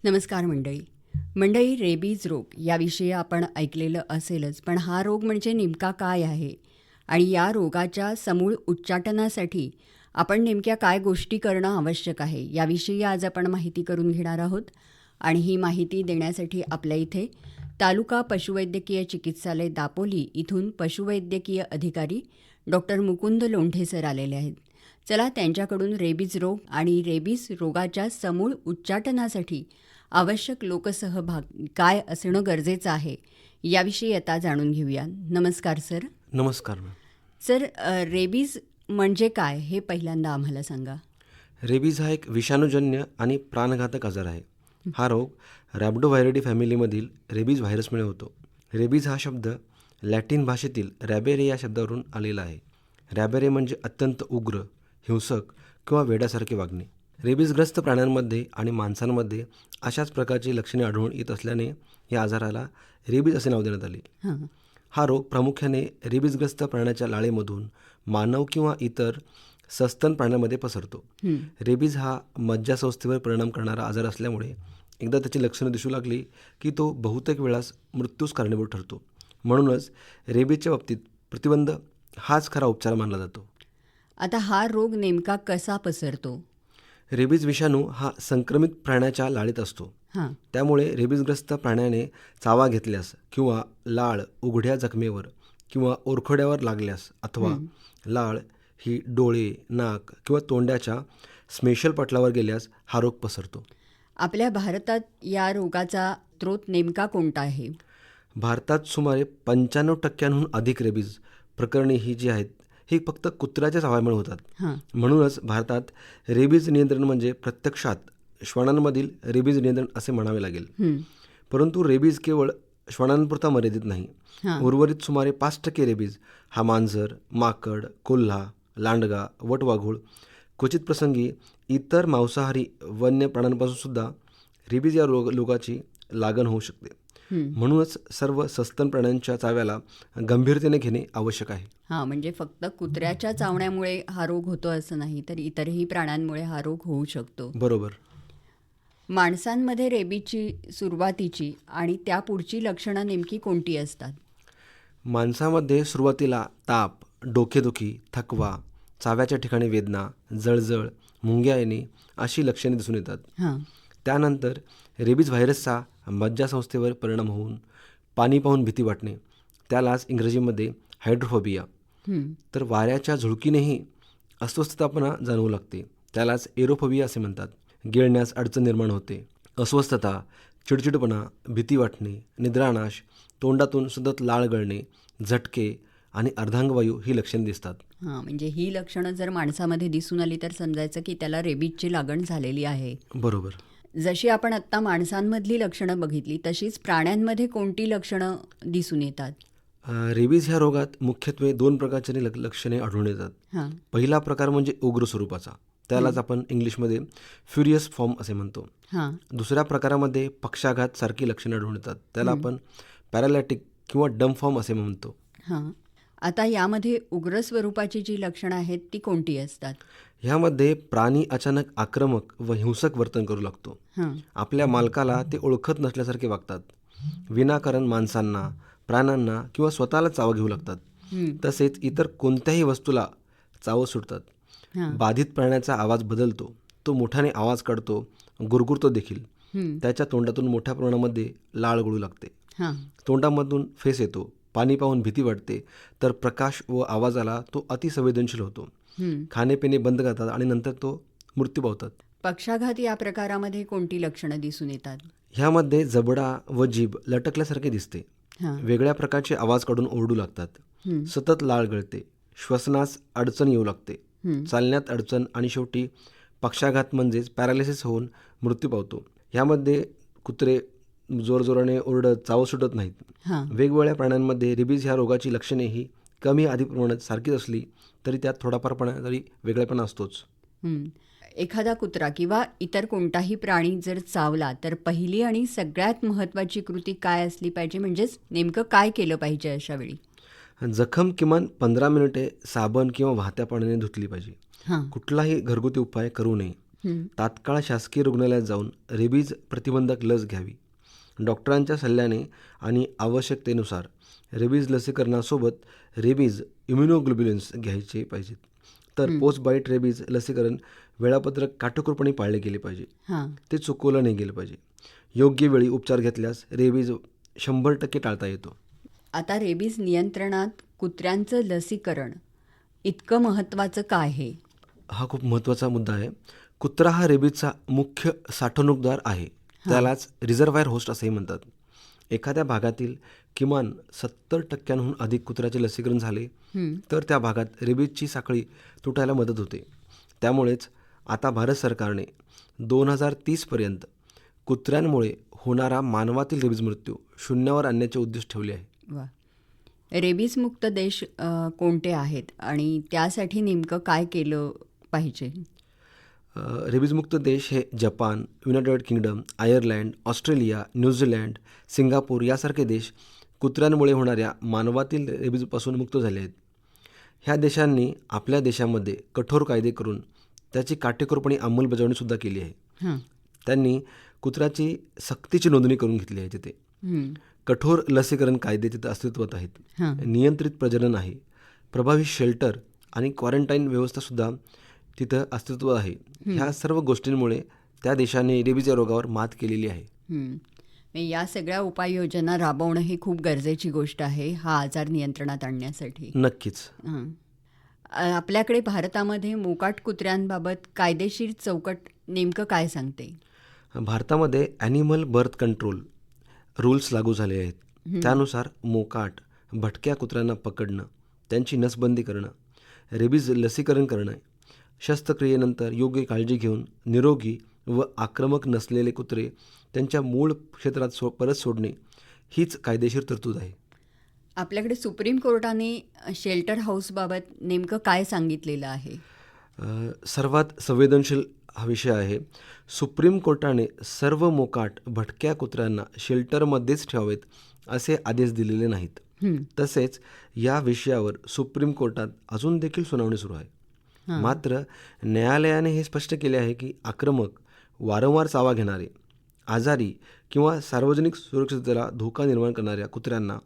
नमस्कार मंडळी, रेबीज रोग याविषयी आपण ऐकलेलं असेलच, पण हा रोग म्हणजे नेमका काय आहे आणि या रोगाच्या समूळ उच्चाटनासाठी आपण नेमक्या काय गोष्टी करणं आवश्यक आहे याविषयी आज आपण माहिती करून घेणार आहोत. आणि ही माहिती देण्यासाठी आपल्या इथे तालुका पशुवैद्यकीय चिकित्सालय दापोली इथून पशुवैद्यकीय अधिकारी डॉक्टर मुकुंद लोंढे सर आलेले आहेत. चला त्यांच्याकडून रेबीज रोग आणि रेबीज रोगाच्या समूळ उच्चाटनासाठी आवश्यक लोकसहभाग काय असणं गरजेचं आहे याविषयी आता जाणून घेऊया. नमस्कार सर. नमस्कार मॅम. सर, रेबीज म्हणजे काय हे पहिल्यांदा आम्हाला सांगा. रेबीज हा एक विषाणूजन्य आणि प्राणघातक आजार आहे. हा रोग रॅब्डोव्हायरिडी फॅमिलीमधील रेबीज व्हायरसमुळे होतो. रेबीज हा शब्द लॅटिन भाषेतील रॅबेरे या शब्दावरून आलेला आहे. रॅबेरे म्हणजे अत्यंत उग्र, हिंसक किंवा वेड्यासारखे वागणे. रेबीजग्रस्त प्राण्यांमध्ये आणि माणसांमध्ये अशाच प्रकारची लक्षणे आढळून येत असल्याने या आजाराला रेबीज असे नाव देण्यात आले. हा रोग प्रामुख्याने रेबीजग्रस्त प्राण्याच्या लाळेमधून मानव किंवा इतर सस्तन प्राण्यांमध्ये पसरतो. रेबीज हा मज्जासंस्थेवर परिणाम करणारा आजार असल्यामुळे एकदा त्याची लक्षणं दिसू लागली की तो बहुतेक वेळास मृत्यूस कारणीभूत ठरतो. म्हणूनच रेबीजच्या बाबतीत प्रतिबंध हाच खरा उपचार मानला जातो. आता हा रोग नेमका कसा पसरतो? रेबीज विषाणू हा संक्रमित प्राण्याच्या लाळेत असतो. त्यामुळे रेबीजग्रस्त प्राण्याने चावा घेतल्यास किंवा लाळ उघड्या जखमेवर किंवा ओरखड्यावर लागल्यास अथवा लाळ ही डोळे, नाक किंवा तोंडाच्या स्मेशल पटलावर गेल्यास हा रोग पसरतो. आपल्या भारतात या रोगाचा स्रोत नेमका कोणता आहे? भारतात सुमारे 95% अधिक रेबीज प्रकरणे ही जी आहेत ही फक्त कुत्र्याच्या चाव्यामुळे होतात. म्हणूनच भारतात रेबीज नियंत्रण म्हणजे प्रत्यक्षात श्वानांमधील रेबीज नियंत्रण असे म्हणावे लागेल. परंतु रेबीज केवळ श्वानांपुरता मर्यादित नाही. उर्वरित सुमारे 5% रेबीज हा मांजर, माकड, कोल्हा, लांडगा, वटवाघूळ, क्वचित प्रसंगी इतर मांसाहारी वन्य प्राण्यांपासून सुद्धा रेबीज या रोगाची लागण होऊ शकते. म्हणूनच सर्व सस्तन प्राण्यांच्या चाव्याला गंभीरतेने घेणे आवश्यक आहे. म्हणजे फक्त कुत्र्याच्या चावण्यामुळे हा रोग होतो असं नाही, तर इतरही प्राण्यांमुळे हा रोग होऊ शकतो. बरोबर. माणसांमध्ये रेबीजची सुरुवातीची आणि त्यापुढची लक्षणं नेमकी कोणती असतात? माणसामध्ये सुरुवातीला ताप, डोकेदुखी, थकवा, चाव्याच्या ठिकाणी वेदना, जळजळ, मुंग्या येणे अशी लक्षणे दिसून येतात. त्यानंतर रेबीज व्हायरसचा मज्जासंस्थेवर परिणाम होऊन पाणी पाहून भीती वाटणे, त्यालाच इंग्रजीमध्ये हायड्रोफोबिया, तर वाऱ्याच्या झुळकीनेही अस्वस्थतापणा जाणवू लागते, त्यालाच एरोफोबिया असे म्हणतात. गिळण्यास अडचण निर्माण होते, अस्वस्थता, चिडचिडपणा, भीती वाटणे, निद्रानाश, तोंडातून सतत लाळ गळणे, झटके आणि अर्धांगवायू ही लक्षणे दिसतात. म्हणजे ही लक्षणं जर माणसामध्ये दिसून आली तर समजायचं की त्याला रेबीजची लागण झालेली आहे. बरोबर. जशी आपण आत्ता माणसांमधली लक्षणं बघितली तशीच प्राण्यांमध्ये कोणती लक्षणं दिसून येतात? रेबीज ह्या रोगात मुख्यत्वे 2 प्रकारची लक्षणे आढळून येतात. पहिला प्रकार म्हणजे उग्र स्वरूपाचा, त्यालाच आपण इंग्लिशमध्ये फ्युरियस फॉर्म असे म्हणतो. दुसऱ्या प्रकारामध्ये पक्षाघात सारखी लक्षणे आढळून येतात, त्याला आपण पॅरालायटिक किंवा डम फॉर्म असे म्हणतो. आता यामध्ये उग्र स्वरूपाची जी लक्षणं आहेत ती कोणती असतात? ह्यामध्ये प्राणी अचानक आक्रमक व हिंसक वर्तन करू लागतो. आपल्या मालकाला ते ओळखत नसल्यासारखे वागतात. विनाकारण माणसांना, प्राण्यांना किंवा स्वतःला चावा घेऊ लागतात. तसेच इतर कोणत्याही वस्तूला चावं सुटतात. बाधित प्राण्याचा आवाज बदलतो, तो मोठ्याने आवाज काढतो, गुरगुरतो देखील. त्याच्या तोंडातून मोठ्या प्रमाणामध्ये लाळ गळू लागते, तोंडामधून फेस येतो, पाणी पाहून भीती वाटते, तर प्रकाश व आवाजाला तो अतिसंवेदनशील होतो. खाणेपिणे बंद करतात आणि नंतर तो मृत्यू पावतात. पक्षाघात या प्रकारामध्ये कोणती लक्षणं दिसून येतात? ह्यामध्ये जबडा व जीभ लटकल्यासारखे दिसते, वेगळ्या प्रकारचे आवाज काढून ओरडू लागतात, सतत लाळ गळते, श्वसनास अडचण येऊ लागते, चालण्यात अडचण आणि शेवटी पक्षाघात म्हणजेच पॅरालिसिस होऊन मृत्यू पावतो. ह्यामध्ये कुत्रे जोरजोराने ओरडत चावत सुटत नाहीत. हां. वेगवेगळ्या प्राण्यांमध्ये रेबीज ह्या रोगाची लक्षणे ही कमी अधिक प्रमाणात सारखीच असली तरी त्यात थोडाफारपणा तरी वेगळेपणा असतोच. हं. एखादा कुत्रा किंवा इतर कोणताही प्राणी जर चावला तर पहिली आणि सगळ्यात महत्त्वाची कृती काय असली पाहिजे, म्हणजेच नेमकं काय केलं पाहिजे अशा वेळी? जखम किमान 15 मिनिटे साबण किंवा वाहत्या पाण्याने धुतली पाहिजे. हां. कुठलाही घरगुती उपाय करू नये. हं. तात्काळ शासकीय रुग्णालयात जाऊन रेबीज प्रतिबंधक लस घ्यावी. डॉक्टरांच्या सल्ल्याने आणि आवश्यकतेनुसार रेबीज लसीकरणासोबत रेबीज इम्युनोग्लोब्युलिन्स घ्यायचे पाहिजेत. तर पोस्ट बाईट रेबीज लसीकरण वेळापत्रक काटेकोरपणे पाळले गेले पाहिजे. हां. ते चुकवलं नाही गेलं पाहिजे. योग्य वेळी उपचार घेतल्यास रेबीज 100% टाळता येतो. आता रेबीज नियंत्रणात कुत्र्यांचं लसीकरण इतकं महत्त्वाचं का आहे? हा खूप महत्त्वाचा मुद्दा आहे. कुत्रा हा रेबीजचा मुख्य साठवणूकदार आहे. त्यालाच रिझर्वायर होस्ट असंही म्हणतात. एखाद्या भागातील किमान 70% अधिक कुत्र्याचे लसीकरण झाले तर त्या भागात रेबीजची साखळी तुटायला मदत होते. त्यामुळेच आता भारत सरकारने 2030पर्यंत कुत्र्यांमुळे होणारा मानवातील रेबीज मृत्यू शून्यावर आणण्याचे उद्दिष्ट ठेवले आहे. वा. रेबीजमुक्त देश कोणते आहेत आणि त्यासाठी नेमकं काय केलं पाहिजे? रेबीजमुक्त देश हे Japan, United kingdom, Ireland, Australia, New Zealand, Singapore यासारखे देश कुत्र्यांमुळे होणाऱ्या मानवातील रेबीजपासून मुक्त झाले आहेत. ह्या देशांनी आपल्या देशामध्ये कठोर कायदे करून त्याची काटेकोरपणे अंमलबजावणीसुद्धा केली आहे. हां. त्यांनी कुत्र्याची सक्तीची नोंदणी करून घेतली आहे तिथे. हं. कठोर लसीकरण कायदे तिथं अस्तित्वात आहेत. हां. नियंत्रित प्रजनन आहे. प्रभावी शेल्टर आणि क्वारंटाईन व्यवस्थासुद्धा तिथं अस्तित्वात आहे. ह्या सर्व गोष्टींमुळे त्या देशाने रेबीज या रोगावर मात केलेली आहे. या सगळ्या उपाययोजना राबवणं ही खूप गरजेची गोष्ट आहे हा आजार नियंत्रणात आणण्यासाठी. नक्कीच. हां. आपल्याकडे भारतामध्ये मोकाट कुत्र्यांबाबत कायदेशीर चौकट नेमकं काय सांगते? भारतामध्ये ॲनिमल बर्थ कंट्रोल रूल्स लागू झाले आहेत. त्यानुसार मोकाट भटक्या कुत्र्यांना पकडणं, त्यांची नसबंदी करणं, रेबीज लसीकरण करणं, शस्त्रक्रियेनंतर योग्य काळजी घेऊन निरोगी व आक्रमक नसलेले कुत्रे त्यांच्या मूळ क्षेत्रात परत सोडणे हीच कायदेशीर तरतूद आहे. आपल्याकडे सुप्रीम कोर्टाने शेल्टर हाऊसबाबत नेमकं काय सांगितलेलं आहे? सर्वात संवेदनशील हा विषय आहे. सुप्रीम कोर्टाने सर्व मोकाट भटक्या कुत्र्यांना शेल्टरमध्येच ठेवावेत असे आदेश दिलेले नाहीत. तसेच या विषयावर सुप्रीम कोर्टात अजून देखील सुनावणी सुरू आहे. मात्र न्यायालयाने हे स्पष्ट केले आहे की आक्रमक, वारंवार चावा घेणारे, आजारी किंवा सार्वजनिक सुरक्षिततेला धोका निर्माण करणाऱ्या कुत्र्यांना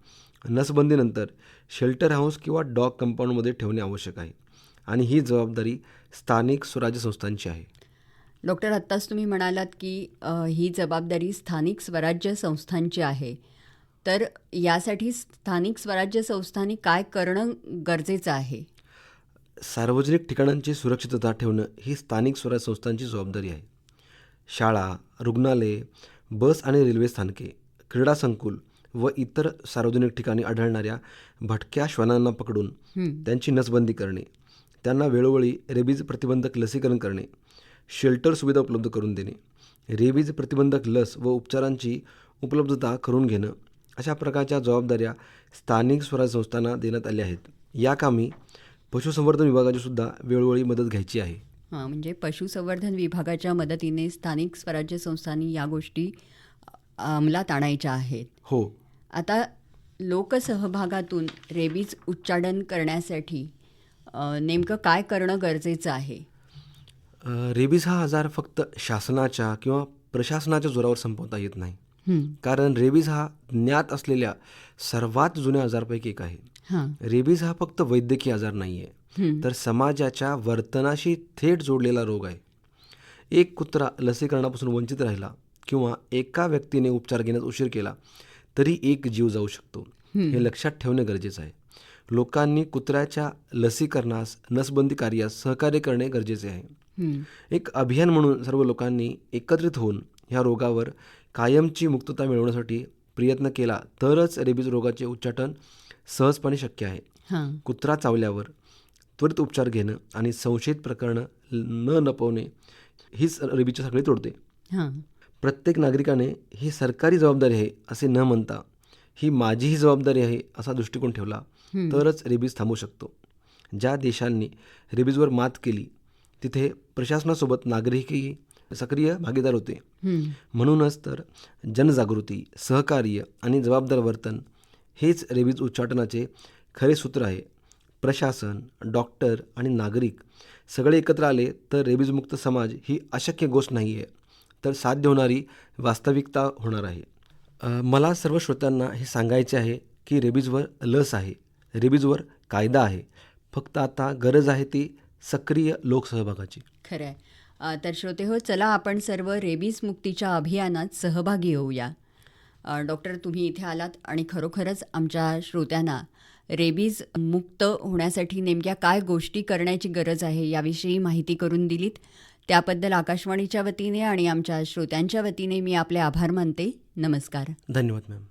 नसबंदीनंतर शेल्टर हाऊस किंवा डॉग कंपाऊंडमध्ये ठेवणे आवश्यक आहे आणि ही जबाबदारी स्थानिक स्वराज्य संस्थांची आहे. डॉक्टर, आत्ताच तुम्ही म्हणालात की ही जबाबदारी स्थानिक स्वराज्य संस्थांची आहे. तर यासाठी स्थानिक स्वराज्य संस्थांनी काय करणं गरजेचं आहे? सार्वजनिक ठिकाणांची सुरक्षितता ठेवणं ही स्थानिक स्वराज्य संस्थांची जबाबदारी आहे. शाळा, रुग्णालये, बस आणि रेल्वे स्थानके, क्रीडा संकुल व इतर सार्वजनिक ठिकाणी आढळणाऱ्या भटक्या श्वानांना पकडून त्यांची नसबंदी करणे, त्यांना वेळोवेळी रेबीज प्रतिबंधक लसीकरण करणे, शेल्टर सुविधा उपलब्ध करून देणे, रेबीज प्रतिबंधक लस व उपचारांची उपलब्धता करून घेणं अशा प्रकारच्या जबाबदाऱ्या स्थानिक स्वराज्य संस्थांना देण्यात आल्या आहेत. या कामी पशुसंवर्धन विभागाची सुद्धा वेळोवेळी मदत घ्यायची आहे. म्हणजे पशुसंवर्धन विभागाच्या मदतीने स्थानिक स्वराज्य संस्थांनी या गोष्टी अंमलात आणायच्या आहेत. हो. आता लोकसहभागातून रेबीज उच्चाटन करण्यासाठी नेमकं काय करणं गरजेचं आहे? रेबीज हा आजार फक्त शासनाच्या किंवा प्रशासनाच्या जोरावर संपवता येत नाही. कारण रेबीज हा ज्ञात असलेल्या सर्वात जुन्या आजारपैकी एक आहे. रेबीज हा फक्त वैद्यकीय आजार नाही आहे, तर समाजाच्या वर्तनाशी थेट जोडलेला रोग आहे. एक कुत्रा लसीकरणापासून वंचित राहिला किंवा एका व्यक्तीने उपचार घेण्यास उशीर केला तरी एक जीव जाऊ शकतो. हे लक्षात ठेवणे गरजेचं आहे. लोकांनी कुत्र्याच्या लसीकरणास, नसबंदी कार्यास सहकार्य करणे गरजेचे आहे. एक अभियान म्हणून सर्व लोकांनी एकत्रित होऊन ह्या रोगावर कायमची मुक्तता मिळवण्यासाठी प्रयत्न केला तरच रेबीज रोगाचे उच्चाटन सहजपणे शक्य आहे. कुत्रा चावल्यावर त्वरित उपचार घेणं आणि संशयित प्रकरणं न लपवणे हीच रेबीजची साखळी तोडते. प्रत्येक नागरिकाने ही सरकारी जबाबदारी आहे असे न म्हणता ही माझीही जबाबदारी आहे असा दृष्टिकोन ठेवला तरच रेबीज थांबू शकतो. ज्या देशांनी रेबीजवर मात केली तिथे प्रशासनासोबत नागरिकही सक्रिय भागीदार होते. म्हणूनच तर जनजागृती, सहकार्य आणि जबाबदार वर्तन हेच रेबीज उच्चाटनाचे खरे सूत्र आहे. प्रशासन, डॉक्टर आणि नागरिक सगळे एकत्र आले तर रेबीजमुक्त समाज ही अशक्य गोष्ट नाही आहे, तर साध्य होणारी वास्तविकता होणार आहे. मला सर्व श्रोत्यांना हे सांगायचे आहे की रेबीजवर लस आहे, रेबीजवर कायदा आहे. फक्त आता गरज आहे ती सक्रिय लोकसहभागाची. खरं आहे. तर श्रोते हो, चला आपण सर्व रेबीज मुक्तीच्या अभियानात सहभागी होऊया. डॉक्टर, तुम्ही इथे आलात आणि खरोखरच आमच्या श्रोत्यांना रेबीज मुक्त होण्यासाठी नेमक्या काय गोष्टी करण्याची गरज आहे याविषयी माहिती करून दिलीत. त्याबद्दल आकाशवाणीच्या वतीने आणि आमच्या श्रोत्यांच्या वतीने मी आपले आभार मानते. नमस्कार. धन्यवाद मॅम.